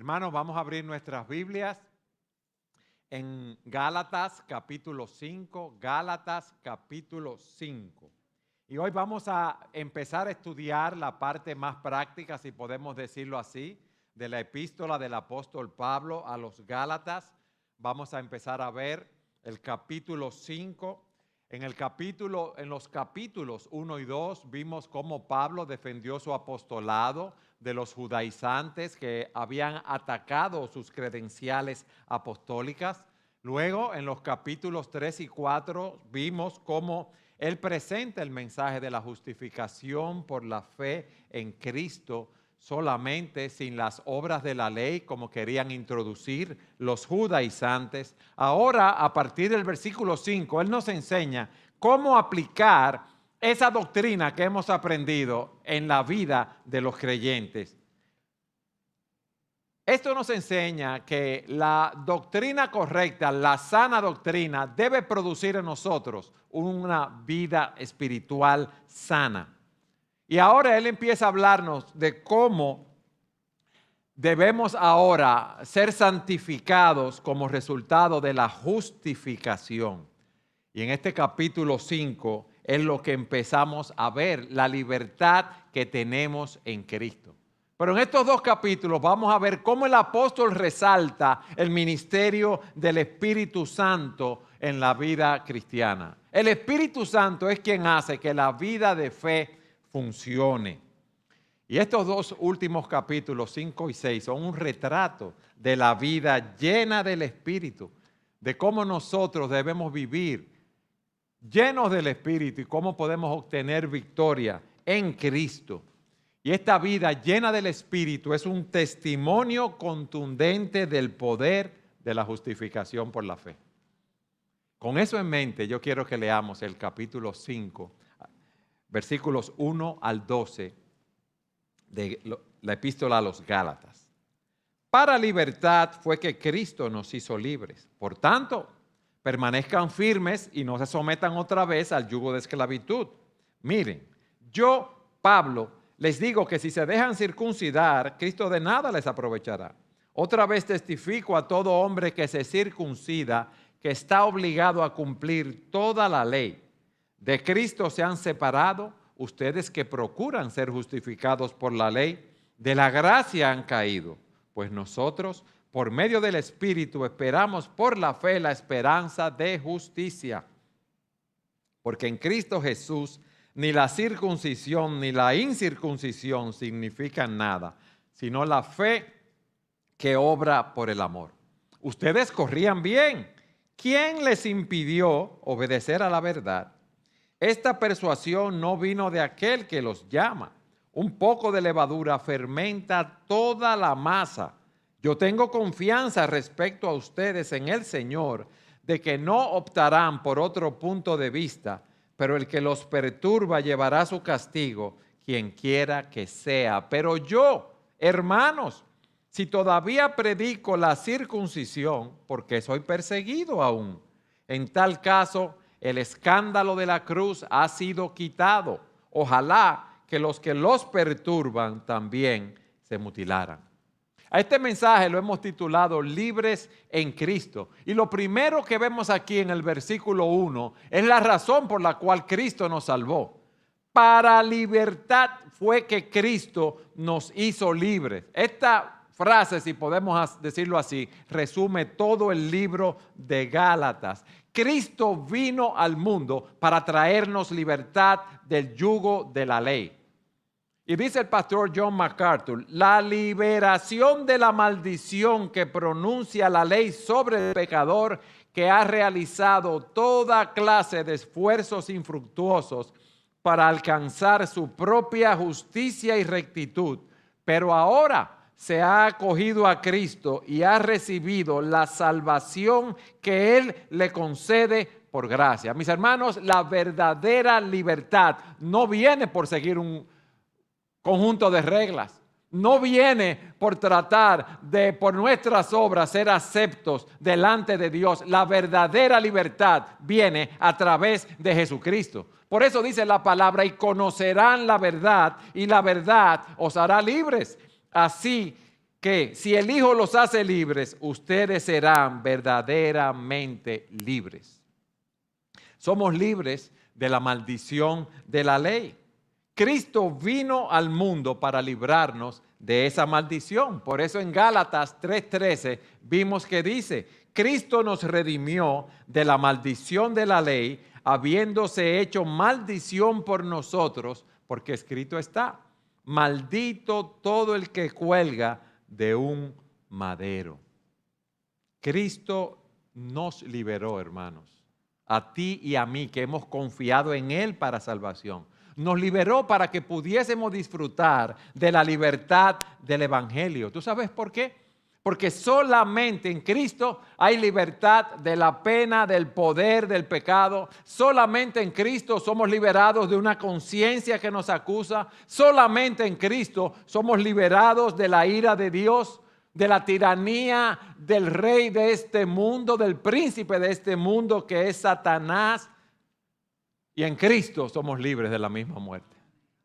Hermanos, vamos a abrir nuestras Biblias en Gálatas capítulo 5, Gálatas capítulo 5. Y hoy vamos a empezar a estudiar la parte más práctica, si podemos decirlo así, de la epístola del apóstol Pablo a los Gálatas. Vamos a empezar a ver el capítulo 5. En los capítulos 1 y 2 vimos cómo Pablo defendió su apostolado de los judaizantes que habían atacado sus credenciales apostólicas. Luego, en los capítulos 3 y 4 vimos cómo él presenta el mensaje de la justificación por la fe en Cristo solamente, sin las obras de la ley, como querían introducir los judaizantes. Ahora, a partir del versículo 5, él nos enseña cómo aplicar esa doctrina que hemos aprendido en la vida de los creyentes. Esto nos enseña que la doctrina correcta, la sana doctrina, debe producir en nosotros una vida espiritual sana. Y ahora él empieza a hablarnos de cómo debemos ahora ser santificados como resultado de la justificación. Y en este capítulo 5 es lo que empezamos a ver, la libertad que tenemos en Cristo. Pero en estos dos capítulos vamos a ver cómo el apóstol resalta el ministerio del Espíritu Santo en la vida cristiana. El Espíritu Santo es quien hace que la vida de fe funcione. Y estos dos últimos capítulos, 5 y 6, son un retrato de la vida llena del Espíritu, de cómo nosotros debemos vivir llenos del Espíritu y cómo podemos obtener victoria en Cristo. Y esta vida llena del Espíritu es un testimonio contundente del poder de la justificación por la fe. Con eso en mente, yo quiero que leamos el capítulo 5, versículos 1 al 12 de la epístola a los Gálatas. Para libertad fue que Cristo nos hizo libres. Por tanto, permanezcan firmes y no se sometan otra vez al yugo de esclavitud. Miren, yo, Pablo, les digo que si se dejan circuncidar, Cristo de nada les aprovechará. Otra vez testifico a todo hombre que se circuncida que está obligado a cumplir toda la ley. De Cristo se han separado ustedes que procuran ser justificados por la ley, de la gracia han caído, pues nosotros, por medio del Espíritu, esperamos por la fe la esperanza de justicia. Porque en Cristo Jesús ni la circuncisión ni la incircuncisión significan nada, sino la fe que obra por el amor. Ustedes corrían bien. ¿Quién les impidió obedecer a la verdad? Esta persuasión no vino de aquel que los llama. Un poco de levadura fermenta toda la masa. Yo tengo confianza respecto a ustedes en el Señor, de que no optarán por otro punto de vista, pero el que los perturba llevará su castigo, quien quiera que sea. Pero yo, hermanos, si todavía predico la circuncisión, porque soy perseguido aún, en tal caso, el escándalo de la cruz ha sido quitado. Ojalá que los perturban también se mutilaran. A este mensaje lo hemos titulado Libres en Cristo. Y lo primero que vemos aquí en el versículo 1 es la razón por la cual Cristo nos salvó. Para libertad fue que Cristo nos hizo libres. Esta frase, si podemos decirlo así, resume todo el libro de Gálatas. Cristo vino al mundo para traernos libertad del yugo de la ley. Y dice el pastor John MacArthur, la liberación de la maldición que pronuncia la ley sobre el pecador que ha realizado toda clase de esfuerzos infructuosos para alcanzar su propia justicia y rectitud, pero ahora se ha acogido a Cristo y ha recibido la salvación que Él le concede por gracia. Mis hermanos, la verdadera libertad no viene por seguir un conjunto de reglas. No viene por tratar de, por nuestras obras, ser aceptos delante de Dios. La verdadera libertad viene a través de Jesucristo. Por eso dice la palabra, y conocerán la verdad, y la verdad os hará libres. Así que si el Hijo los hace libres, ustedes serán verdaderamente libres. Somos libres de la maldición de la ley. Cristo vino al mundo para librarnos de esa maldición. Por eso en Gálatas 3:13 vimos que dice, Cristo nos redimió de la maldición de la ley, habiéndose hecho maldición por nosotros, porque escrito está, maldito todo el que cuelga de un madero. Cristo nos liberó, hermanos, a ti y a mí que hemos confiado en Él para salvación. Nos liberó para que pudiésemos disfrutar de la libertad del Evangelio. ¿Tú sabes por qué? Porque solamente en Cristo hay libertad de la pena, del poder, del pecado. Solamente en Cristo somos liberados de una conciencia que nos acusa. Solamente en Cristo somos liberados de la ira de Dios, de la tiranía del rey de este mundo, del príncipe de este mundo que es Satanás. Y en Cristo somos libres de la misma muerte.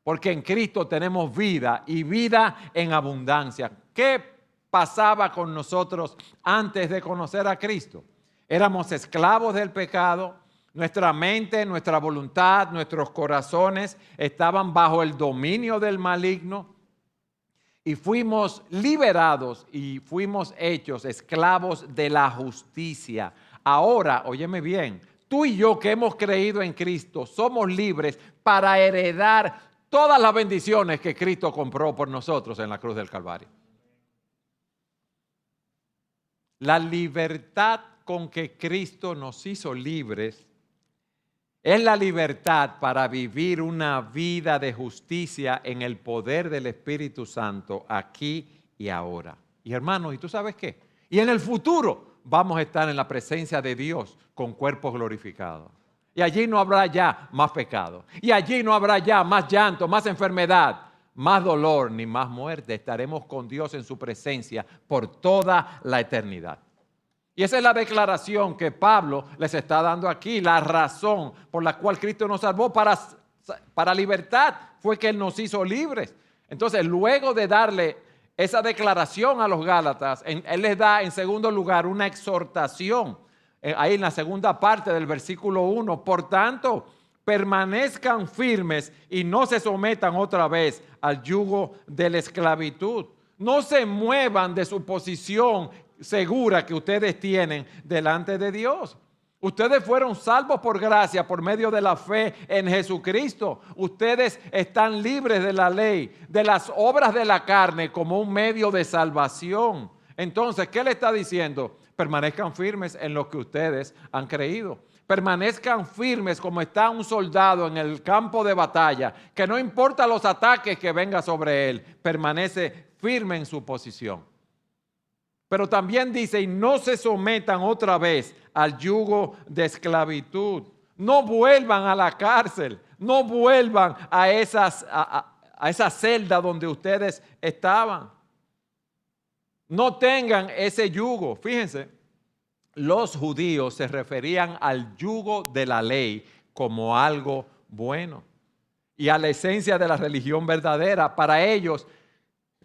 Porque en Cristo tenemos vida y vida en abundancia. ¿Qué pasaba con nosotros antes de conocer a Cristo? Éramos esclavos del pecado. Nuestra mente, nuestra voluntad, nuestros corazones estaban bajo el dominio del maligno. Y fuimos liberados y fuimos hechos esclavos de la justicia. Ahora, óyeme bien, tú y yo que hemos creído en Cristo somos libres para heredar todas las bendiciones que Cristo compró por nosotros en la cruz del Calvario. La libertad con que Cristo nos hizo libres es la libertad para vivir una vida de justicia en el poder del Espíritu Santo aquí y ahora. Y hermanos, ¿y tú sabes qué? Y en el futuro vamos a estar en la presencia de Dios con cuerpos glorificados. Y allí no habrá ya más pecado. Y allí no habrá ya más llanto, más enfermedad, más dolor ni más muerte. Estaremos con Dios en su presencia por toda la eternidad. Y esa es la declaración que Pablo les está dando aquí. La razón por la cual Cristo nos salvó para libertad fue que Él nos hizo libres. Entonces, luego de darle esa declaración a los Gálatas, Él les da en segundo lugar una exhortación. Ahí en la segunda parte del versículo 1. Por tanto, permanezcan firmes y no se sometan otra vez al yugo de la esclavitud. No se muevan de su posición segura que ustedes tienen delante de Dios. Ustedes fueron salvos por gracia, por medio de la fe en Jesucristo. Ustedes están libres de la ley, de las obras de la carne como un medio de salvación. Entonces, ¿qué le está diciendo? Permanezcan firmes en lo que ustedes han creído. Permanezcan firmes como está un soldado en el campo de batalla, que no importa los ataques que vengan sobre él, permanece firme en su posición. Pero también dice, y no se sometan otra vez al yugo de esclavitud. No vuelvan a la cárcel, no vuelvan a esa celda donde ustedes estaban. No tengan ese yugo. Fíjense, los judíos se referían al yugo de la ley como algo bueno y a la esencia de la religión verdadera. Para ellos,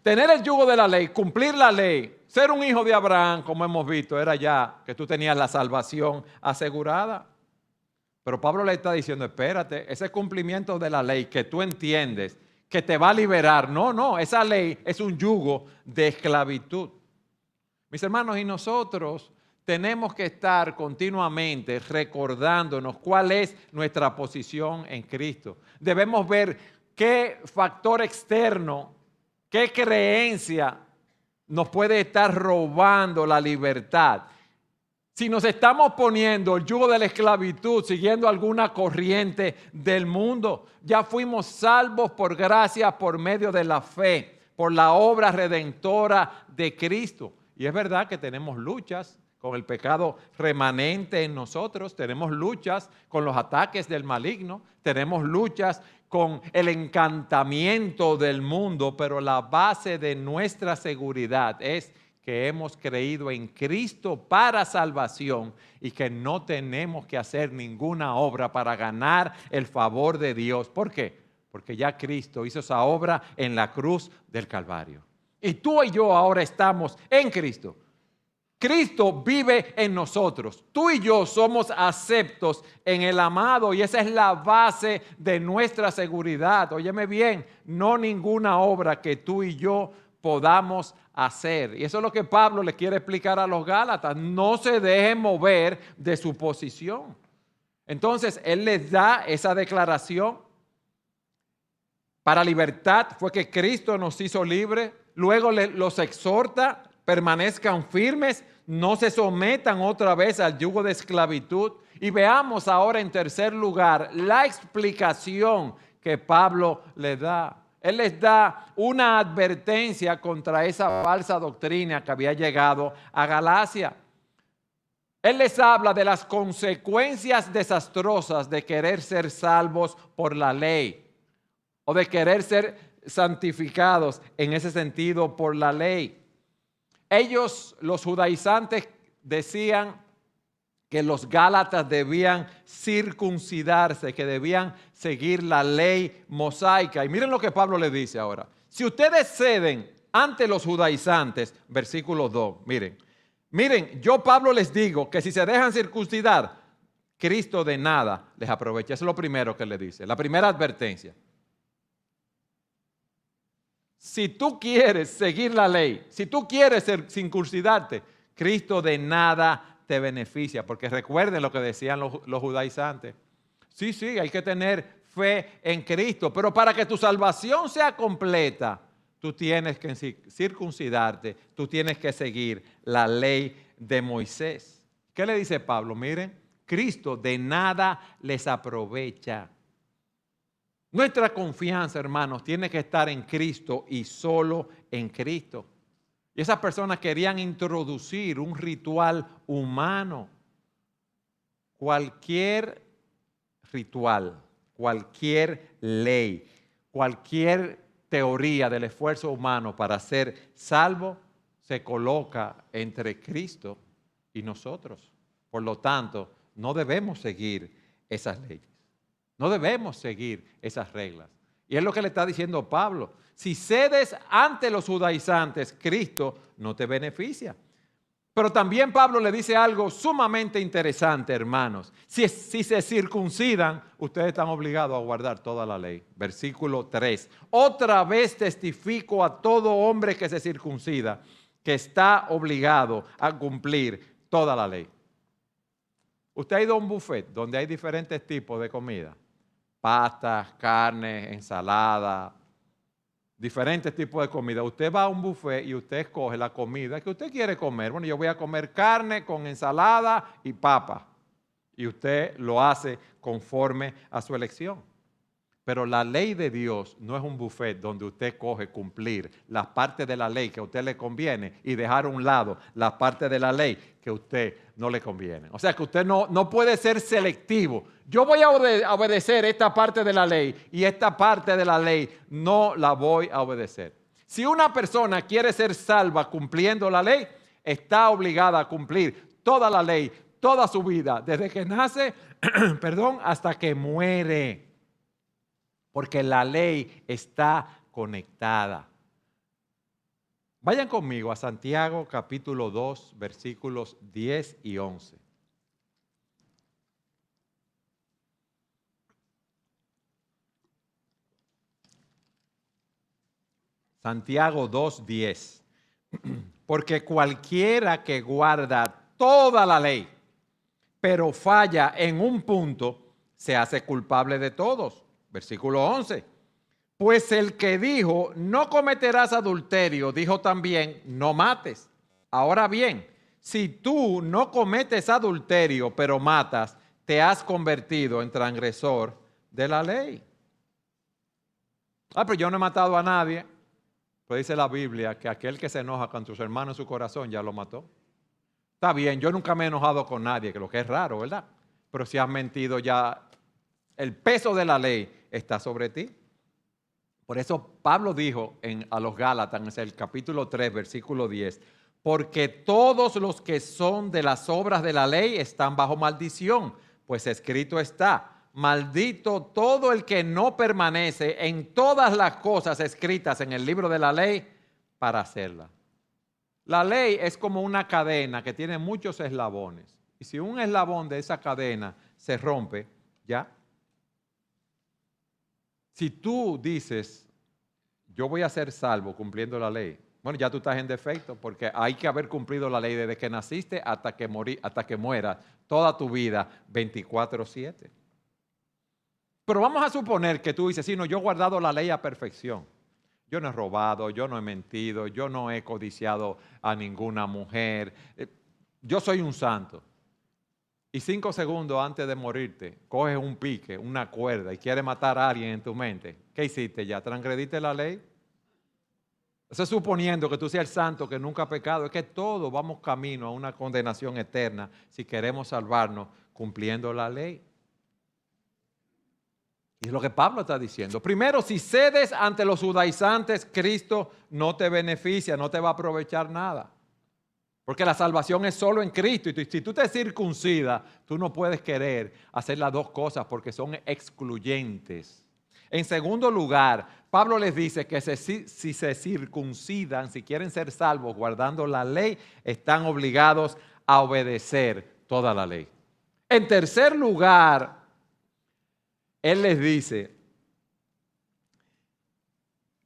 tener el yugo de la ley, cumplir la ley, ser un hijo de Abraham, como hemos visto, era ya que tú tenías la salvación asegurada. Pero Pablo le está diciendo, espérate, ese cumplimiento de la ley que tú entiendes, que te va a liberar. No, esa ley es un yugo de esclavitud. Mis hermanos, y nosotros tenemos que estar continuamente recordándonos cuál es nuestra posición en Cristo. Debemos ver qué factor externo, qué creencia nos puede estar robando la libertad. Si nos estamos poniendo el yugo de la esclavitud, siguiendo alguna corriente del mundo, ya fuimos salvos por gracia, por medio de la fe, por la obra redentora de Cristo. Y es verdad que tenemos luchas con el pecado remanente en nosotros, tenemos luchas con los ataques del maligno, tenemos luchas con el encantamiento del mundo, pero la base de nuestra seguridad es que hemos creído en Cristo para salvación y que no tenemos que hacer ninguna obra para ganar el favor de Dios. ¿Por qué? Porque ya Cristo hizo esa obra en la cruz del Calvario. Y tú y yo ahora estamos en Cristo. Cristo vive en nosotros. Tú y yo somos aceptos en el amado y esa es la base de nuestra seguridad. Óyeme bien, no ninguna obra que tú y yo podamos hacer. Y eso es lo que Pablo le quiere explicar a los Gálatas. No se dejen mover de su posición. Entonces, él les da esa declaración. Para libertad fue que Cristo nos hizo libres. Luego los exhorta, permanezcan firmes, no se sometan otra vez al yugo de esclavitud. Y veamos ahora en tercer lugar la explicación que Pablo les da. Él les da una advertencia contra esa falsa doctrina que había llegado a Galacia. Él les habla de las consecuencias desastrosas de querer ser salvos por la ley o de querer ser santificados en ese sentido por la ley. Ellos, los judaizantes, decían que los gálatas debían circuncidarse, que debían seguir la ley mosaica. Y miren lo que Pablo les dice ahora. Si ustedes ceden ante los judaizantes, versículo 2, miren, yo Pablo les digo que si se dejan circuncidar, Cristo de nada les aprovecha. Eso es lo primero que le dice, la primera advertencia. Si tú quieres seguir la ley, si tú quieres circuncidarte, Cristo de nada te beneficia. Porque recuerden lo que decían los judaizantes. Sí, hay que tener fe en Cristo. Pero para que tu salvación sea completa, tú tienes que circuncidarte. Tú tienes que seguir la ley de Moisés. ¿Qué le dice Pablo? Miren, Cristo de nada les aprovecha. Nuestra confianza, hermanos, tiene que estar en Cristo y solo en Cristo. Y esas personas querían introducir un ritual humano. Cualquier ritual, cualquier ley, cualquier teoría del esfuerzo humano para ser salvo se coloca entre Cristo y nosotros. Por lo tanto, no debemos seguir esas leyes. No debemos seguir esas reglas. Y es lo que le está diciendo Pablo. Si cedes ante los judaizantes, Cristo no te beneficia. Pero también Pablo le dice algo sumamente interesante, hermanos. Si se circuncidan, ustedes están obligados a guardar toda la ley. Versículo 3. Otra vez testifico a todo hombre que se circuncida, que está obligado a cumplir toda la ley. Usted ha ido a un buffet donde hay diferentes tipos de comida. Pastas, carne, ensalada, diferentes tipos de comida. Usted va a un buffet y usted escoge la comida que usted quiere comer. Bueno, yo voy a comer carne con ensalada y papa. Y usted lo hace conforme a su elección. Pero la ley de Dios no es un buffet donde usted coge cumplir las partes de la ley que a usted le conviene y dejar a un lado las partes de la ley que a usted no le conviene. O sea que usted no puede ser selectivo. Yo voy a obedecer esta parte de la ley y esta parte de la ley no la voy a obedecer. Si una persona quiere ser salva cumpliendo la ley, está obligada a cumplir toda la ley, toda su vida, desde que nace, hasta que muere. Porque la ley está conectada. Vayan conmigo a Santiago capítulo 2, versículos 10 y 11. Santiago 2, 10. Porque cualquiera que guarda toda la ley, pero falla en un punto, se hace culpable de todos. Versículo 11. Pues el que dijo, no cometerás adulterio, dijo también, no mates. Ahora bien, si tú no cometes adulterio, pero matas, te has convertido en transgresor de la ley. Pero yo no he matado a nadie. Pero dice la Biblia que aquel que se enoja contra su hermano en su corazón ya lo mató. Está bien, yo nunca me he enojado con nadie, que lo que es raro, ¿verdad? Pero si has mentido ya, el peso de la ley está sobre ti. Por eso Pablo dijo a los Gálatas en el capítulo 3, versículo 10, porque todos los que son de las obras de la ley están bajo maldición, pues escrito está, maldito todo el que no permanece en todas las cosas escritas en el libro de la ley para hacerla. La ley es como una cadena que tiene muchos eslabones. Y si un eslabón de esa cadena se rompe, ya. Si tú dices, yo voy a ser salvo cumpliendo la ley, bueno, ya tú estás en defecto porque hay que haber cumplido la ley desde que naciste hasta que mueras toda tu vida 24/7. Pero vamos a suponer que tú dices, sí, no, yo he guardado la ley a perfección. Yo no he robado, yo no he mentido, yo no he codiciado a ninguna mujer. Yo soy un santo. Y 5 segundos antes de morirte, coges un pique, una cuerda y quieres matar a alguien en tu mente. ¿Qué hiciste ya? ¿Transgrediste la ley? Eso es suponiendo que tú seas el santo que nunca ha pecado. Es que todos vamos camino a una condenación eterna si queremos salvarnos cumpliendo la ley. Y es lo que Pablo está diciendo. Primero, si cedes ante los judaizantes, Cristo no te beneficia, no te va a aprovechar nada. Porque la salvación es solo en Cristo. Y si tú te circuncidas, tú no puedes querer hacer las dos cosas porque son excluyentes. En segundo lugar, Pablo les dice que si se circuncidan, si quieren ser salvos guardando la ley, están obligados a obedecer toda la ley. En tercer lugar, él les dice,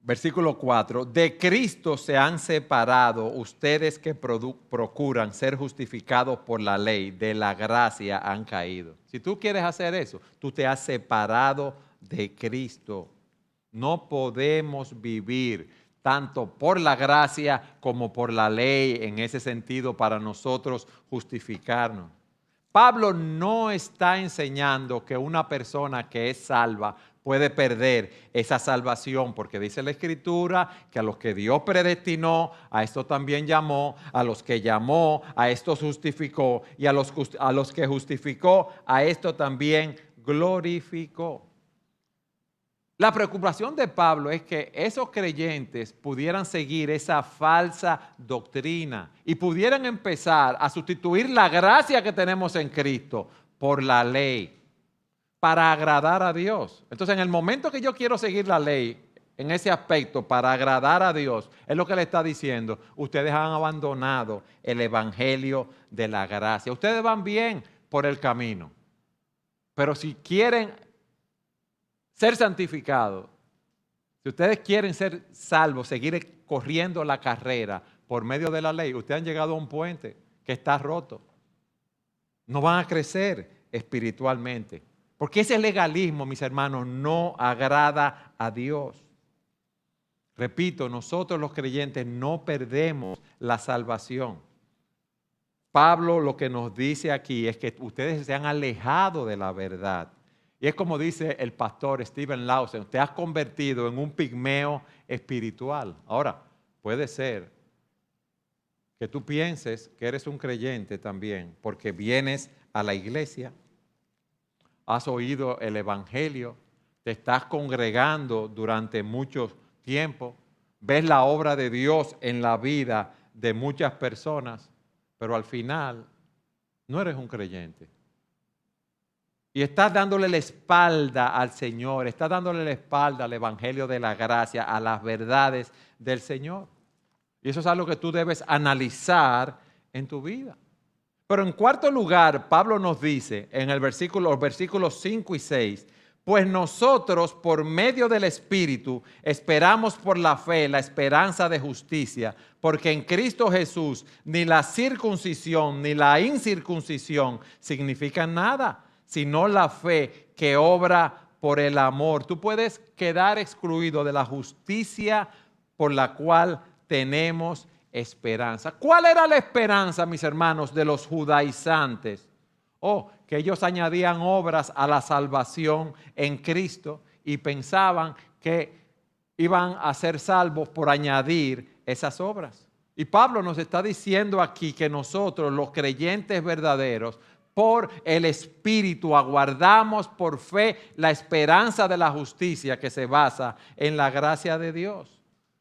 versículo 4, de Cristo se han separado ustedes que procuran ser justificados por la ley, de la gracia han caído. Si tú quieres hacer eso, tú te has separado de Cristo. No podemos vivir tanto por la gracia como por la ley en ese sentido para nosotros justificarnos. Pablo no está enseñando que una persona que es salva puede perder esa salvación, porque dice la Escritura que a los que Dios predestinó, a esto también llamó, a los que llamó, a estos justificó, y a los que justificó, a esto también glorificó. La preocupación de Pablo es que esos creyentes pudieran seguir esa falsa doctrina y pudieran empezar a sustituir la gracia que tenemos en Cristo por la ley para agradar a Dios. Entonces, en el momento que yo quiero seguir la ley en ese aspecto para agradar a Dios, es lo que le está diciendo, ustedes han abandonado el evangelio de la gracia. Ustedes van bien por el camino, pero si quieren ser santificados, si ustedes quieren ser salvos, seguir corriendo la carrera por medio de la ley, ustedes han llegado a un puente que está roto. No van a crecer espiritualmente. Porque ese legalismo, mis hermanos, no agrada a Dios. Repito, nosotros los creyentes no perdemos la salvación. Pablo lo que nos dice aquí es que ustedes se han alejado de la verdad. Y es como dice el pastor Steven Lawson, te has convertido en un pigmeo espiritual. Ahora, puede ser que tú pienses que eres un creyente también, porque vienes a la iglesia, has oído el evangelio, te estás congregando durante mucho tiempo, ves la obra de Dios en la vida de muchas personas, pero al final no eres un creyente. Y estás dándole la espalda al Señor, estás dándole la espalda al evangelio de la gracia, a las verdades del Señor. Y eso es algo que tú debes analizar en tu vida. Pero en cuarto lugar, Pablo nos dice en los versículos 5 y 6, pues nosotros por medio del Espíritu esperamos por la fe la esperanza de justicia, porque en Cristo Jesús ni la circuncisión ni la incircuncisión significan nada, sino la fe que obra por el amor. Tú puedes quedar excluido de la justicia por la cual tenemos esperanza. ¿Cuál era la esperanza, mis hermanos, de los judaizantes? Que ellos añadían obras a la salvación en Cristo y pensaban que iban a ser salvos por añadir esas obras. Y Pablo nos está diciendo aquí que nosotros, los creyentes verdaderos, por el Espíritu aguardamos por fe la esperanza de la justicia que se basa en la gracia de Dios.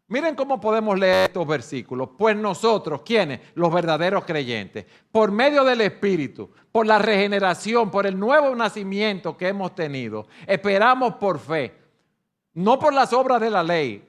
Miren cómo podemos leer estos versículos. Pues nosotros, ¿quiénes? Los verdaderos creyentes, por medio del Espíritu, por la regeneración, por el nuevo nacimiento que hemos tenido, esperamos por fe, no por las obras de la ley,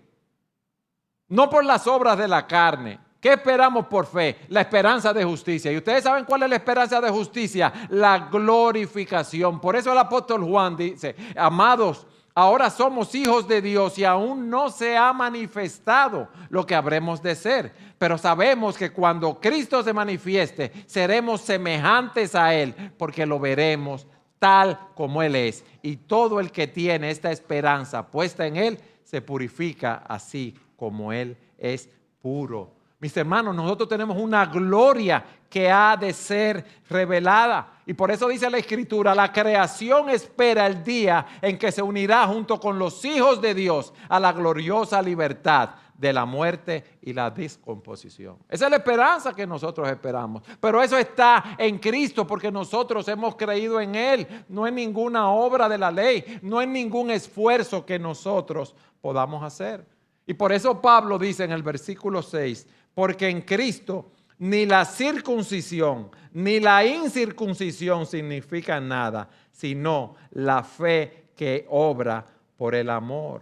no por las obras de la carne. ¿Qué esperamos por fe? La esperanza de justicia. ¿Y ustedes saben cuál es la esperanza de justicia? La glorificación. Por eso el apóstol Juan dice, amados, ahora somos hijos de Dios y aún no se ha manifestado lo que habremos de ser. Pero sabemos que cuando Cristo se manifieste, seremos semejantes a Él, porque lo veremos tal como Él es. Y todo el que tiene esta esperanza puesta en Él, se purifica así como Él es puro. Mis hermanos, nosotros tenemos una gloria que ha de ser revelada. Y por eso dice la Escritura, la creación espera el día en que se unirá junto con los hijos de Dios a la gloriosa libertad de la muerte y la descomposición. Esa es la esperanza que nosotros esperamos. Pero eso está en Cristo porque nosotros hemos creído en Él. No en ninguna obra de la ley, no en ningún esfuerzo que nosotros podamos hacer. Y por eso Pablo dice en el versículo 6, porque en Cristo ni la circuncisión ni la incircuncisión significan nada, sino la fe que obra por el amor.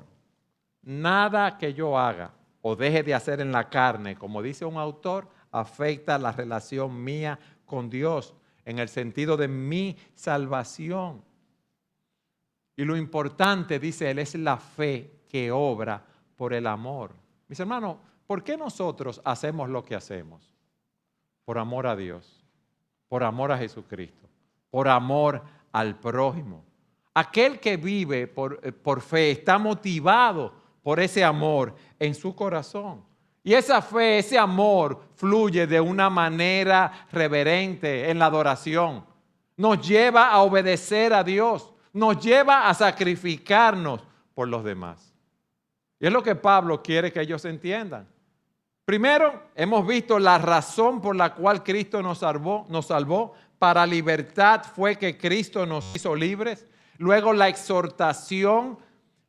Nada que yo haga o deje de hacer en la carne, como dice un autor, afecta la relación mía con Dios en el sentido de mi salvación. Y lo importante, dice él, es la fe que obra por el amor. Mis hermanos, ¿por qué nosotros hacemos lo que hacemos? Por amor a Dios, por amor a Jesucristo, por amor al prójimo. Aquel que vive por fe está motivado por ese amor en su corazón. Y esa fe, ese amor fluye de una manera reverente en la adoración. Nos lleva a obedecer a Dios, nos lleva a sacrificarnos por los demás. Y es lo que Pablo quiere que ellos entiendan. Primero, hemos visto la razón por la cual Cristo nos salvó. Para libertad fue que Cristo nos hizo libres. Luego, la exhortación,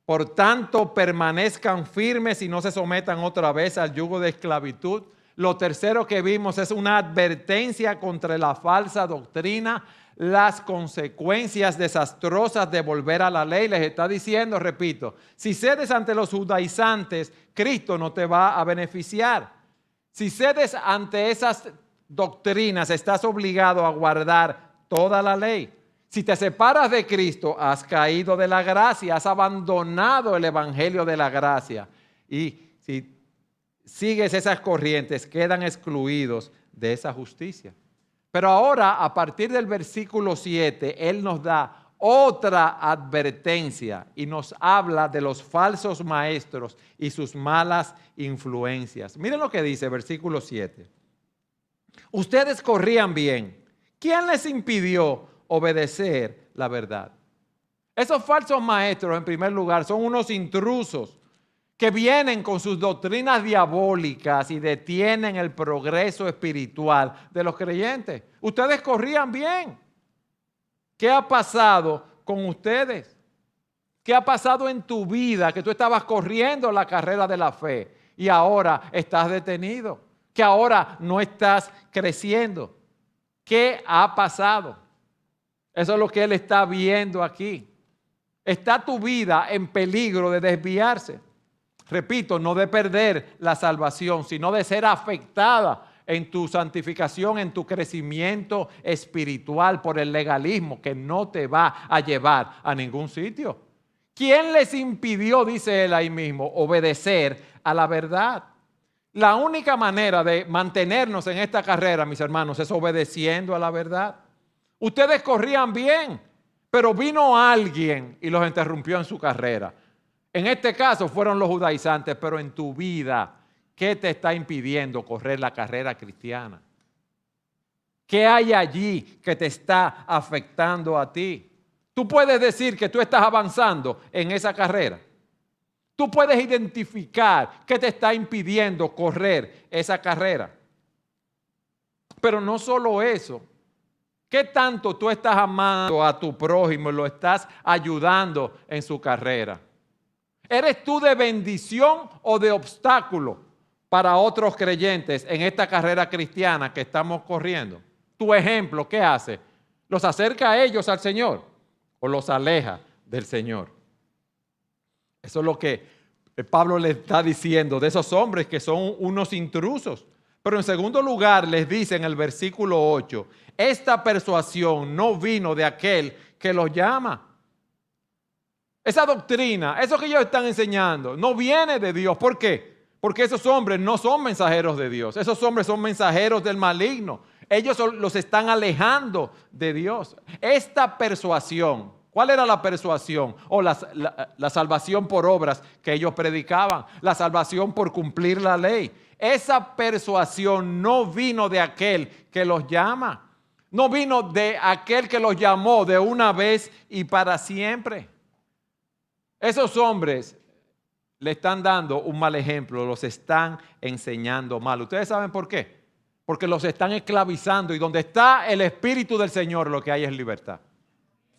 por tanto, permanezcan firmes y no se sometan otra vez al yugo de esclavitud. Lo tercero que vimos es una advertencia contra la falsa doctrina, las consecuencias desastrosas de volver a la ley. Les está diciendo, repito, si cedes ante los judaizantes, Cristo no te va a beneficiar. Si cedes ante esas doctrinas, estás obligado a guardar toda la ley. Si te separas de Cristo, has caído de la gracia, has abandonado el evangelio de la gracia. Y si sigues esas corrientes, quedan excluidos de esa justicia. Pero ahora, a partir del versículo 7, Él nos da otra advertencia y nos habla de los falsos maestros y sus malas influencias. Miren lo que dice versículo 7. Ustedes corrían bien. ¿Quién les impidió obedecer la verdad? Esos falsos maestros, en primer lugar, son unos intrusos que vienen con sus doctrinas diabólicas y detienen el progreso espiritual de los creyentes. Ustedes corrían bien. ¿Qué ha pasado con ustedes? ¿Qué ha pasado en tu vida? Que tú estabas corriendo la carrera de la fe y ahora estás detenido. Que ahora no estás creciendo. ¿Qué ha pasado? Eso es lo que él está viendo aquí. Está tu vida en peligro de desviarse. Repito, no de perder la salvación, sino de ser afectada en tu santificación, en tu crecimiento espiritual por el legalismo que no te va a llevar a ningún sitio. ¿Quién les impidió, dice él ahí mismo, obedecer a la verdad? La única manera de mantenernos en esta carrera, mis hermanos, es obedeciendo a la verdad. Ustedes corrían bien, pero vino alguien y los interrumpió en su carrera. En este caso fueron los judaizantes, pero en tu vida, ¿qué te está impidiendo correr la carrera cristiana? ¿Qué hay allí que te está afectando a ti? Tú puedes decir que tú estás avanzando en esa carrera. Tú puedes identificar qué te está impidiendo correr esa carrera. Pero no solo eso. ¿Qué tanto tú estás amando a tu prójimo y lo estás ayudando en su carrera? ¿Eres tú de bendición o de obstáculo para otros creyentes en esta carrera cristiana que estamos corriendo? Tu ejemplo, ¿qué hace? ¿Los acerca a ellos al Señor o los aleja del Señor? Eso es lo que Pablo le está diciendo de esos hombres que son unos intrusos. Pero en segundo lugar les dice en el versículo 8, esta persuasión no vino de aquel que los llama. Esa doctrina, eso que ellos están enseñando, no viene de Dios. ¿Por qué? Porque esos hombres no son mensajeros de Dios. Esos hombres son mensajeros del maligno. Ellos los están alejando de Dios. Esta persuasión, ¿cuál era la persuasión? O la salvación por obras que ellos predicaban. La salvación por cumplir la ley. Esa persuasión no vino de aquel que los llama. No vino de aquel que los llamó de una vez y para siempre. Esos hombres le están dando un mal ejemplo, los están enseñando mal. ¿Ustedes saben por qué? Porque los están esclavizando y donde está el Espíritu del Señor lo que hay es libertad.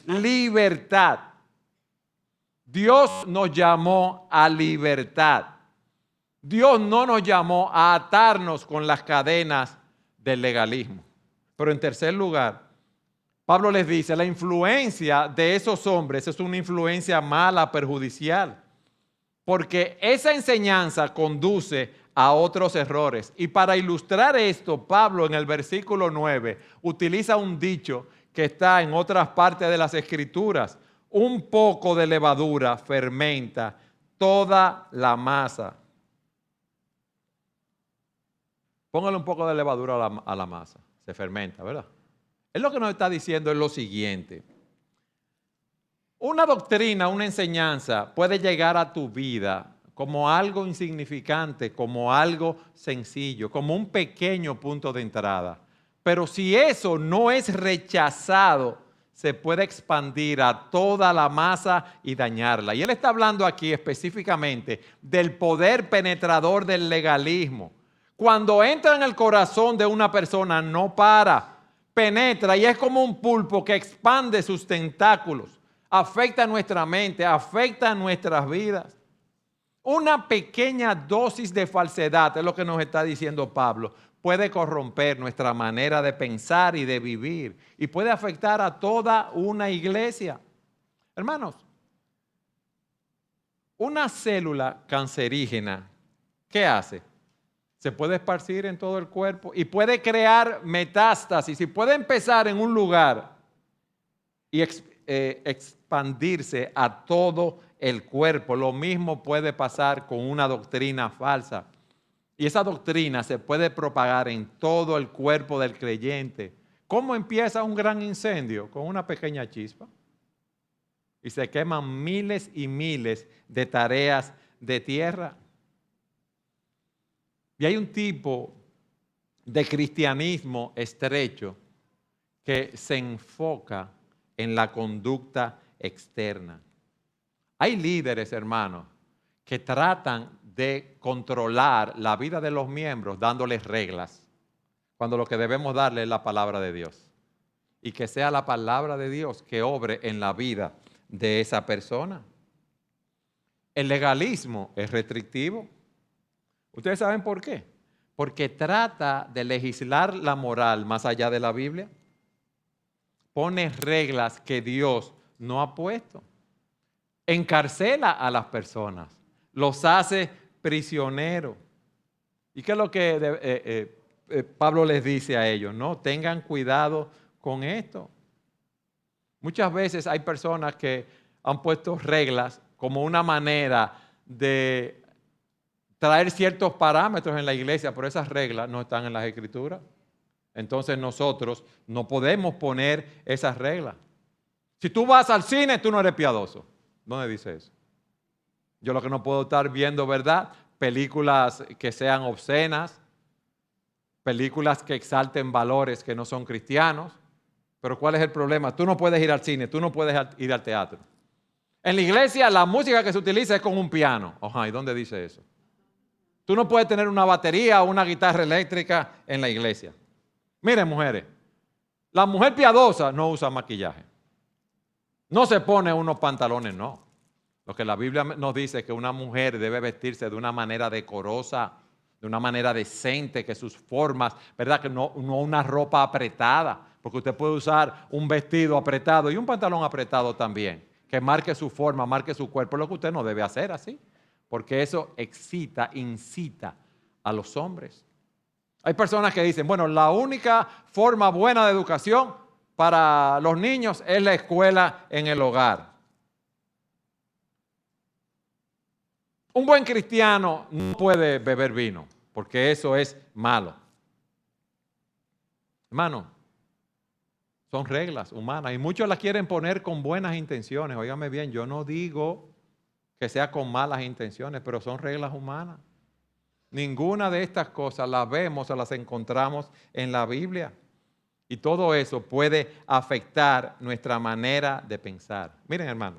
Libertad. Dios nos llamó a libertad. Dios no nos llamó a atarnos con las cadenas del legalismo. Pero en tercer lugar, Pablo les dice, la influencia de esos hombres es una influencia mala, perjudicial, porque esa enseñanza conduce a otros errores. Y para ilustrar esto, Pablo en el versículo 9 utiliza un dicho que está en otras partes de las Escrituras. Un poco de levadura fermenta toda la masa. Póngale un poco de levadura a la masa, se fermenta, ¿verdad? Él lo que nos está diciendo es lo siguiente. Una doctrina, una enseñanza puede llegar a tu vida como algo insignificante, como algo sencillo, como un pequeño punto de entrada. Pero si eso no es rechazado, se puede expandir a toda la masa y dañarla. Y él está hablando aquí específicamente del poder penetrador del legalismo. Cuando entra en el corazón de una persona, no para. Penetra y es como un pulpo que expande sus tentáculos, afecta nuestra mente, afecta nuestras vidas. Una pequeña dosis de falsedad, es lo que nos está diciendo Pablo, puede corromper nuestra manera de pensar y de vivir y puede afectar a toda una iglesia. Hermanos, una célula cancerígena, ¿qué hace? Se puede esparcir en todo el cuerpo y puede crear metástasis y puede empezar en un lugar y expandirse a todo el cuerpo. Lo mismo puede pasar con una doctrina falsa. Y esa doctrina se puede propagar en todo el cuerpo del creyente. ¿Cómo empieza un gran incendio? Con una pequeña chispa. Y se queman miles y miles de tareas de tierra. Y hay un tipo de cristianismo estrecho que se enfoca en la conducta externa. Hay líderes, hermanos, que tratan de controlar la vida de los miembros dándoles reglas, cuando lo que debemos darle es la palabra de Dios. Y que sea la palabra de Dios que obre en la vida de esa persona. El legalismo es restrictivo. ¿Ustedes saben por qué? Porque trata de legislar la moral más allá de la Biblia. Pone reglas que Dios no ha puesto. Encarcela a las personas. Los hace prisioneros. ¿Y qué es lo que Pablo les dice a ellos? No, tengan cuidado con esto. Muchas veces hay personas que han puesto reglas como una manera de traer ciertos parámetros en la iglesia, pero esas reglas no están en las Escrituras. Entonces nosotros no podemos poner esas reglas. Si tú vas al cine, tú no eres piadoso. ¿Dónde dice eso? Yo lo que no puedo estar viendo, ¿verdad? Películas que sean obscenas, películas que exalten valores que no son cristianos. Pero ¿cuál es el problema? Tú no puedes ir al cine, tú no puedes ir al teatro. En la iglesia la música que se utiliza es con un piano. Ajá, ¿y dónde dice eso? Tú no puedes tener una batería o una guitarra eléctrica en la iglesia. Miren, mujeres, la mujer piadosa no usa maquillaje. No se pone unos pantalones, no. Lo que la Biblia nos dice es que una mujer debe vestirse de una manera decorosa, de una manera decente, que sus formas, ¿verdad? Que no una ropa apretada, porque usted puede usar un vestido apretado y un pantalón apretado también, que marque su forma, marque su cuerpo, lo que usted no debe hacer así. porque eso excita, incita a los hombres. Hay personas que dicen, bueno, la única forma buena de educación para los niños es la escuela en el hogar. Un buen cristiano no puede beber vino, porque eso es malo. Hermano, son reglas humanas y muchos las quieren poner con buenas intenciones. Óigame bien, yo no digo que sea con malas intenciones, pero son reglas humanas. Ninguna de estas cosas las vemos o las encontramos en la Biblia. Y todo eso puede afectar nuestra manera de pensar. Miren, hermano,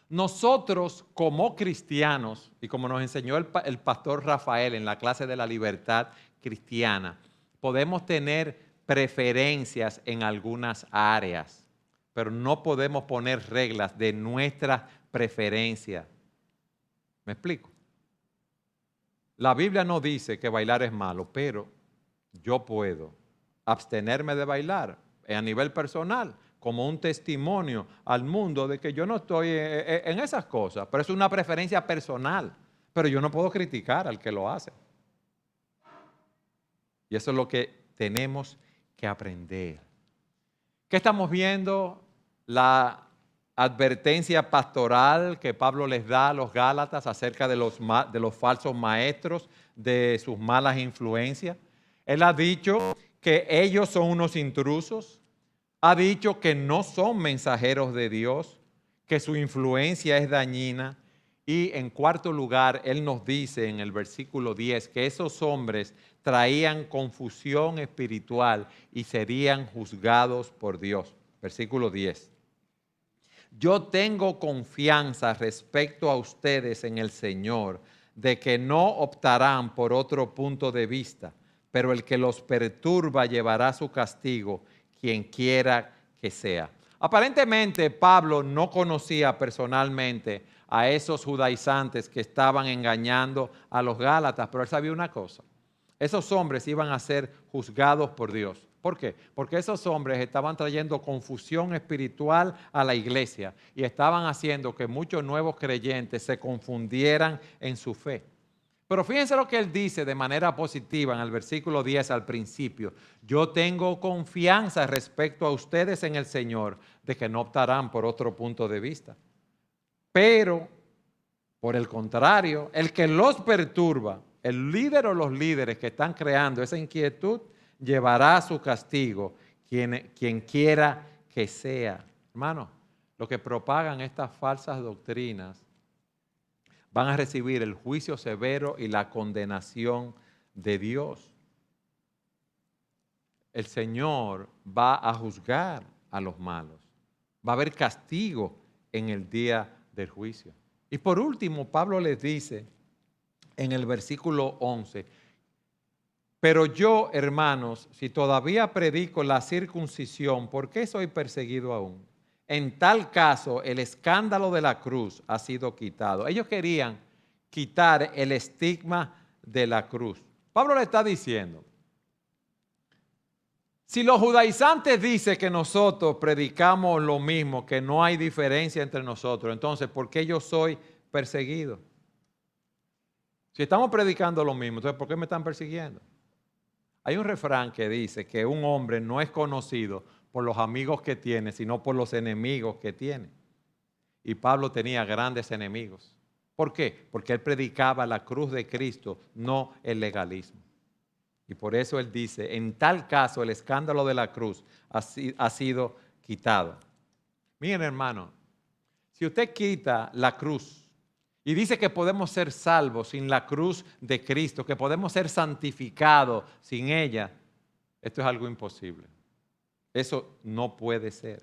nosotros como cristianos, y como nos enseñó el pastor Rafael en la clase de la libertad cristiana, podemos tener preferencias en algunas áreas, pero no podemos poner reglas de nuestra preferencia. ¿Me explico? La Biblia no dice que bailar es malo, pero yo puedo abstenerme de bailar a nivel personal como un testimonio al mundo de que yo no estoy en esas cosas, pero es una preferencia personal, pero yo no puedo criticar al que lo hace. Y eso es lo que tenemos que aprender. ¿Qué estamos viendo? La advertencia pastoral que Pablo les da a los Gálatas acerca de los falsos maestros, de sus malas influencias. Él ha dicho que ellos son unos intrusos, ha dicho que no son mensajeros de Dios, que su influencia es dañina. Y en cuarto lugar, él nos dice en el versículo 10 que esos hombres traían confusión espiritual y serían juzgados por Dios. Versículo 10. Yo tengo confianza respecto a ustedes en el Señor, de que no optarán por otro punto de vista, pero el que los perturba llevará su castigo, quien quiera que sea. Aparentemente Pablo no conocía personalmente a esos judaizantes que estaban engañando a los Gálatas, pero él sabía una cosa: esos hombres iban a ser juzgados por Dios. ¿Por qué? Porque esos hombres estaban trayendo confusión espiritual a la iglesia y estaban haciendo que muchos nuevos creyentes se confundieran en su fe. Pero fíjense lo que él dice de manera positiva en el versículo 10 al principio. Yo tengo confianza respecto a ustedes en el Señor de que no optarán por otro punto de vista. Pero, por el contrario, el que los perturba, el líder o los líderes que están creando esa inquietud, llevará su castigo, quien quiera que sea. Hermano, los que propagan estas falsas doctrinas van a recibir el juicio severo y la condenación de Dios. El Señor va a juzgar a los malos. Va a haber castigo en el día del juicio. Y por último, Pablo les dice en el versículo 11, pero yo, hermanos, si todavía predico la circuncisión, ¿por qué soy perseguido aún? En tal caso, el escándalo de la cruz ha sido quitado. Ellos querían quitar el estigma de la cruz. Pablo le está diciendo, si los judaizantes dicen que nosotros predicamos lo mismo, que no hay diferencia entre nosotros, entonces, ¿por qué yo soy perseguido? Si estamos predicando lo mismo, entonces, ¿por qué me están persiguiendo? Hay un refrán que dice que un hombre no es conocido por los amigos que tiene, sino por los enemigos que tiene. Y Pablo tenía grandes enemigos. ¿Por qué? Porque él predicaba la cruz de Cristo, no el legalismo. Y por eso él dice, en tal caso el escándalo de la cruz ha sido quitado. Miren, hermano, si usted quita la cruz y dice que podemos ser salvos sin la cruz de Cristo, que podemos ser santificados sin ella, esto es algo imposible. Eso no puede ser.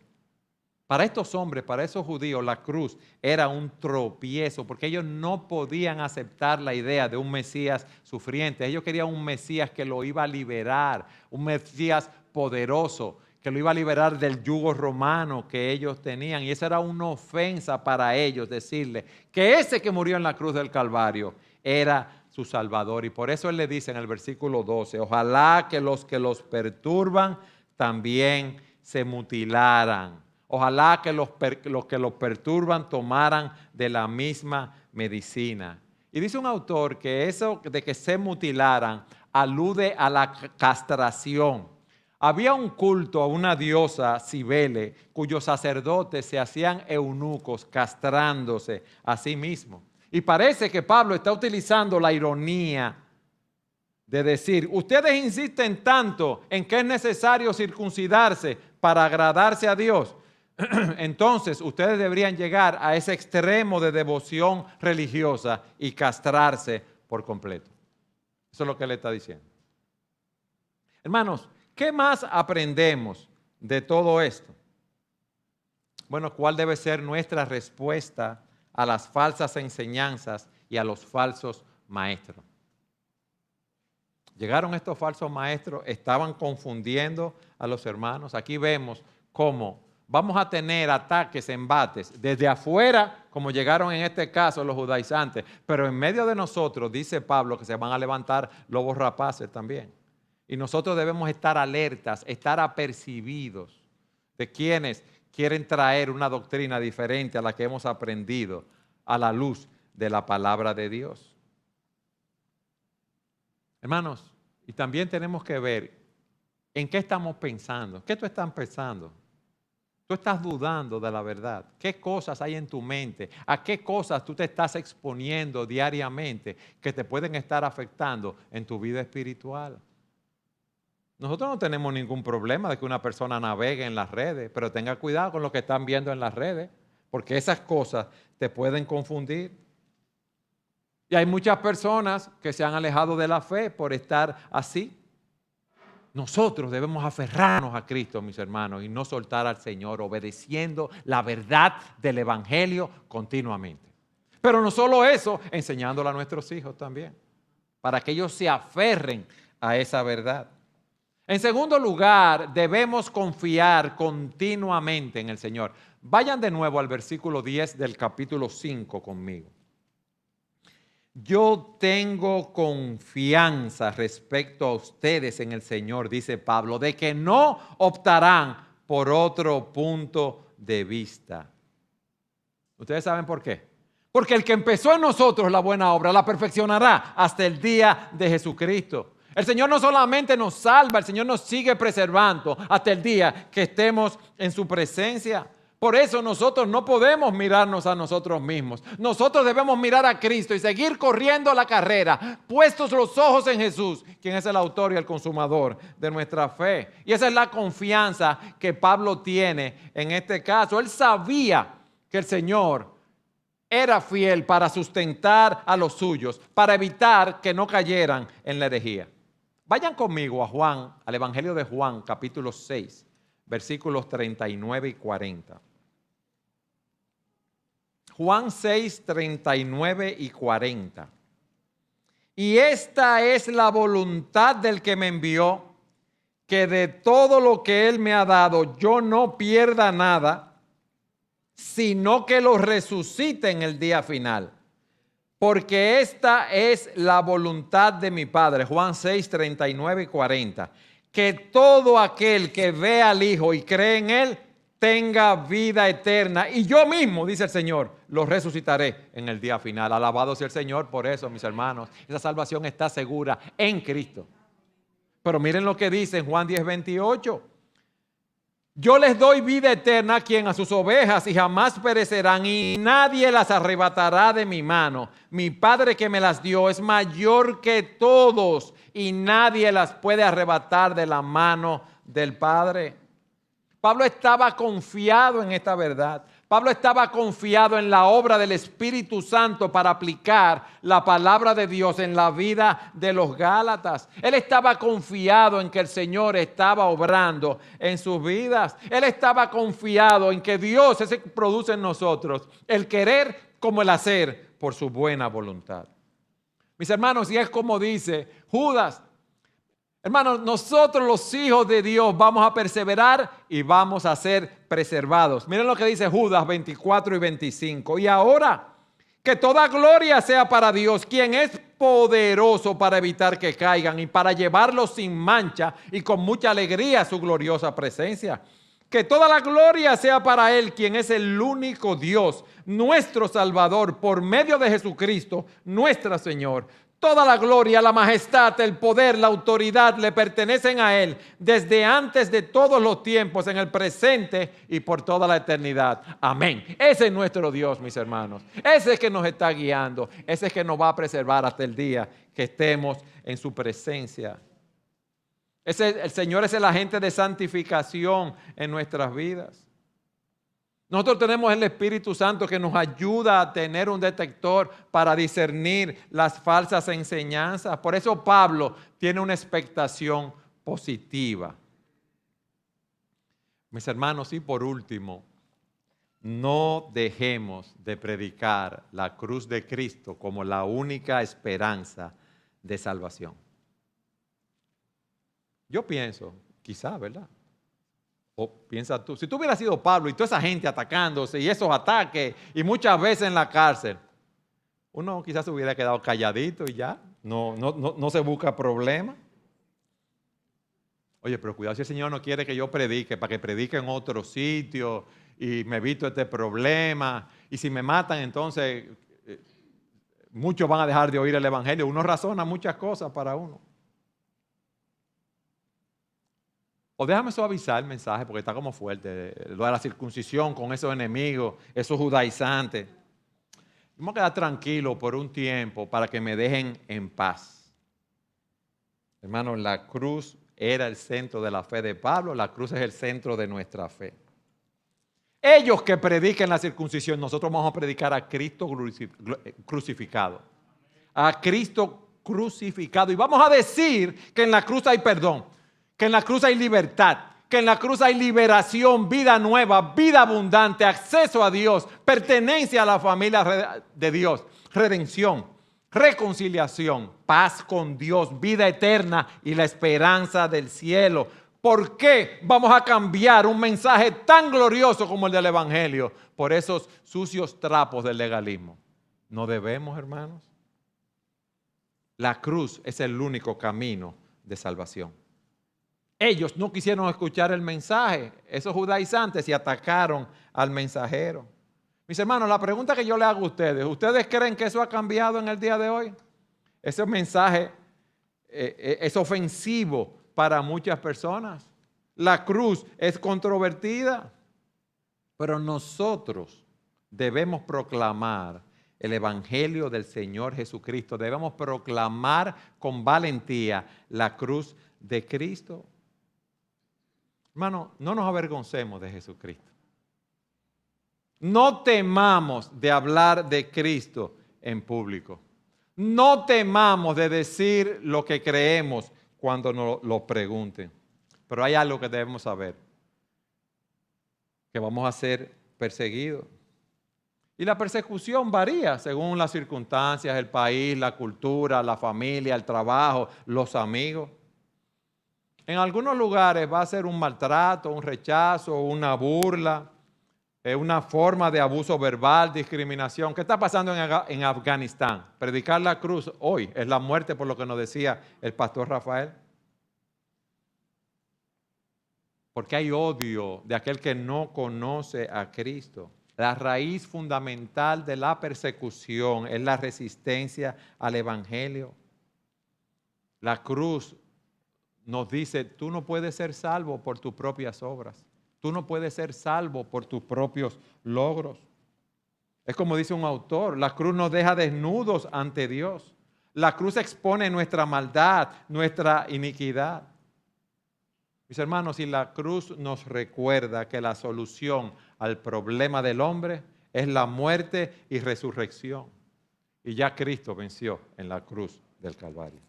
Para estos hombres, para esos judíos, la cruz era un tropiezo porque ellos no podían aceptar la idea de un Mesías sufriente. Ellos querían un Mesías que lo iba a liberar, un Mesías poderoso, que lo iba a liberar del yugo romano que ellos tenían. Y esa era una ofensa para ellos, decirle que ese que murió en la cruz del Calvario era su Salvador. Y por eso él le dice en el versículo 12, ojalá que los perturban también se mutilaran. Ojalá que los que los perturban tomaran de la misma medicina. Y dice un autor que eso de que se mutilaran alude a la castración. Había un culto a una diosa Cibele, cuyos sacerdotes se hacían eunucos castrándose a sí mismos. Y parece que Pablo está utilizando la ironía de decir, ustedes insisten tanto en que es necesario circuncidarse para agradarse a Dios. Entonces ustedes deberían llegar a ese extremo de devoción religiosa y castrarse por completo. Eso es lo que él está diciendo. Hermanos, ¿qué más aprendemos de todo esto? Bueno, ¿cuál debe ser nuestra respuesta a las falsas enseñanzas y a los falsos maestros? Llegaron estos falsos maestros, estaban confundiendo a los hermanos. Aquí vemos cómo vamos a tener ataques, embates, desde afuera, como llegaron en este caso los judaizantes, pero en medio de nosotros, dice Pablo, que se van a levantar lobos rapaces también. Y nosotros debemos estar alertas, estar apercibidos de quienes quieren traer una doctrina diferente a la que hemos aprendido a la luz de la palabra de Dios. Hermanos, y también tenemos que ver en qué estamos pensando. ¿Qué tú estás pensando? Tú estás dudando de la verdad. ¿Qué cosas hay en tu mente? ¿A qué cosas tú te estás exponiendo diariamente que te pueden estar afectando en tu vida espiritual? Nosotros no tenemos ningún problema de que una persona navegue en las redes, pero tenga cuidado con lo que están viendo en las redes, porque esas cosas te pueden confundir. Y hay muchas personas que se han alejado de la fe por estar así. Nosotros debemos aferrarnos a Cristo, mis hermanos, y no soltar al Señor, obedeciendo la verdad del Evangelio continuamente. Pero no solo eso, enseñándolo a nuestros hijos también, para que ellos se aferren a esa verdad. En segundo lugar, debemos confiar continuamente en el Señor. Vayan de nuevo al versículo 10 del capítulo 5 conmigo. Yo tengo confianza respecto a ustedes en el Señor, dice Pablo, de que no optarán por otro punto de vista. ¿Ustedes saben por qué? Porque el que empezó en nosotros la buena obra la perfeccionará hasta el día de Jesucristo. El Señor no solamente nos salva, el Señor nos sigue preservando hasta el día que estemos en su presencia. Por eso nosotros no podemos mirarnos a nosotros mismos. Nosotros debemos mirar a Cristo y seguir corriendo la carrera, puestos los ojos en Jesús, quien es el autor y el consumador de nuestra fe. Y esa es la confianza que Pablo tiene en este caso. Él sabía que el Señor era fiel para sustentar a los suyos, para evitar que no cayeran en la herejía. Vayan conmigo a Juan, al Evangelio de Juan, capítulo 6, versículos 39 y 40. Juan 6, 39 y 40. Y esta es la voluntad del que me envió, que de todo lo que Él me ha dado yo no pierda nada, sino que lo resucite en el día final. Porque esta es la voluntad de mi Padre. Juan 6, 39 y 40. Que todo aquel que ve al Hijo y cree en Él tenga vida eterna. Y yo mismo, dice el Señor, lo resucitaré en el día final. Alabado sea el Señor por eso, mis hermanos. Esa salvación está segura en Cristo. Pero miren lo que dice en Juan 10, 28. Yo les doy vida eterna a quien a sus ovejas y jamás perecerán y nadie las arrebatará de mi mano. Mi Padre que me las dio es mayor que todos y nadie las puede arrebatar de la mano del Padre. Pablo estaba confiado en esta verdad. Pablo estaba confiado en la obra del Espíritu Santo para aplicar la palabra de Dios en la vida de los Gálatas. Él estaba confiado en que el Señor estaba obrando en sus vidas. Él estaba confiado en que Dios es el que produce en nosotros el querer como el hacer por su buena voluntad. Mis hermanos, y es como dice Judas. Hermanos, nosotros los hijos de Dios vamos a perseverar y vamos a ser preservados. Miren lo que dice Judas 24 y 25. Y ahora, que toda gloria sea para Dios, quien es poderoso para evitar que caigan y para llevarlos sin mancha y con mucha alegría a su gloriosa presencia. Que toda la gloria sea para Él, quien es el único Dios, nuestro Salvador, por medio de Jesucristo, nuestro Señor. Toda la gloria, la majestad, el poder, la autoridad le pertenecen a Él desde antes de todos los tiempos, en el presente y por toda la eternidad. Amén. Ese es nuestro Dios, mis hermanos. Ese es que nos está guiando. Ese es que nos va a preservar hasta el día que estemos en su presencia. El Señor es el agente de santificación en nuestras vidas. Nosotros tenemos el Espíritu Santo que nos ayuda a tener un detector para discernir las falsas enseñanzas. Por eso Pablo tiene una expectación positiva. Mis hermanos, y por último, no dejemos de predicar la cruz de Cristo como la única esperanza de salvación. Yo pienso, quizá, ¿verdad? O piensa tú, si tú hubieras sido Pablo y toda esa gente atacándose y esos ataques y muchas veces en la cárcel, uno quizás se hubiera quedado calladito y ya, no se busca problema. Oye, pero cuidado si el Señor no quiere que yo predique, para que predique en otro sitio y me evito este problema. Y si me matan, entonces muchos van a dejar de oír el Evangelio. Uno razona muchas cosas para uno. O déjame suavizar el mensaje porque está como fuerte. Lo de la circuncisión con esos enemigos, esos judaizantes. Vamos a quedar tranquilos por un tiempo para que me dejen en paz. Hermanos, la cruz era el centro de la fe de Pablo. La cruz es el centro de nuestra fe. Ellos que prediquen la circuncisión, nosotros vamos a predicar a Cristo crucificado. A Cristo crucificado. Y vamos a decir que en la cruz hay perdón, que en la cruz hay libertad, que en la cruz hay liberación, vida nueva, vida abundante, acceso a Dios, pertenencia a la familia de Dios, redención, reconciliación, paz con Dios, vida eterna y la esperanza del cielo. ¿Por qué vamos a cambiar un mensaje tan glorioso como el del Evangelio por esos sucios trapos del legalismo? No debemos, hermanos. La cruz es el único camino de salvación. Ellos no quisieron escuchar el mensaje, esos judaizantes, y atacaron al mensajero. Mis hermanos, la pregunta que yo le hago a ustedes, ¿ustedes creen que eso ha cambiado en el día de hoy? Ese mensaje es ofensivo para muchas personas. La cruz es controvertida, pero nosotros debemos proclamar el Evangelio del Señor Jesucristo. Debemos proclamar con valentía la cruz de Cristo. Hermano, no nos avergoncemos de Jesucristo. No temamos de hablar de Cristo en público. No temamos de decir lo que creemos cuando nos lo pregunten. Pero hay algo que debemos saber, que vamos a ser perseguidos. Y la persecución varía según las circunstancias, el país, la cultura, la familia, el trabajo, los amigos. En algunos lugares va a ser un maltrato, un rechazo, una burla, una forma de abuso verbal, discriminación. ¿Qué está pasando en Afganistán? Predicar la cruz hoy es la muerte, por lo que nos decía el pastor Rafael. Porque hay odio de aquel que no conoce a Cristo. La raíz fundamental de la persecución es la resistencia al Evangelio. La cruz nos dice, tú no puedes ser salvo por tus propias obras. Tú no puedes ser salvo por tus propios logros. Es como dice un autor, la cruz nos deja desnudos ante Dios. La cruz expone nuestra maldad, nuestra iniquidad. Mis hermanos, y la cruz nos recuerda que la solución al problema del hombre es la muerte y resurrección. Y ya Cristo venció en la cruz del Calvario.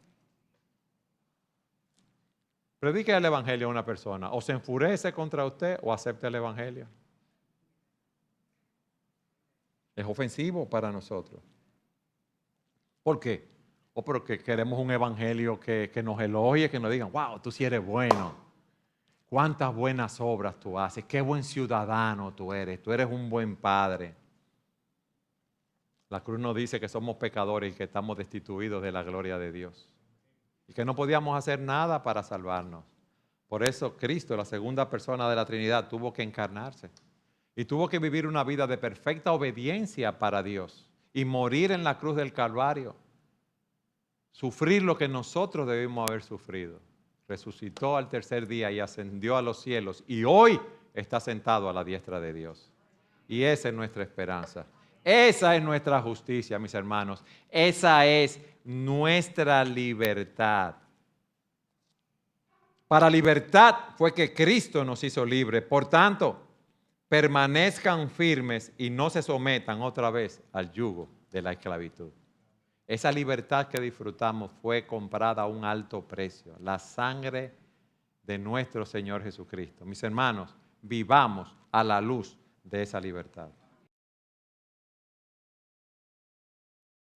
Predique el Evangelio a una persona, o se enfurece contra usted o acepta el Evangelio. Es ofensivo para nosotros. ¿Por qué? O porque queremos un Evangelio que nos elogie, que nos digan, wow, tú sí eres bueno. Cuántas buenas obras tú haces, qué buen ciudadano tú eres un buen padre. La cruz nos dice que somos pecadores y que estamos destituidos de la gloria de Dios. Y que no podíamos hacer nada para salvarnos. Por eso Cristo, la segunda persona de la Trinidad, tuvo que encarnarse y tuvo que vivir una vida de perfecta obediencia para Dios y morir en la cruz del Calvario, sufrir lo que nosotros debimos haber sufrido. Resucitó al tercer día y ascendió a los cielos y hoy está sentado a la diestra de Dios. Y esa es nuestra esperanza. Esa es nuestra justicia, mis hermanos. Esa es nuestra libertad. Para libertad fue que Cristo nos hizo libres. Por tanto, permanezcan firmes y no se sometan otra vez al yugo de la esclavitud. Esa libertad que disfrutamos fue comprada a un alto precio, la sangre de nuestro Señor Jesucristo. Mis hermanos, vivamos a la luz de esa libertad.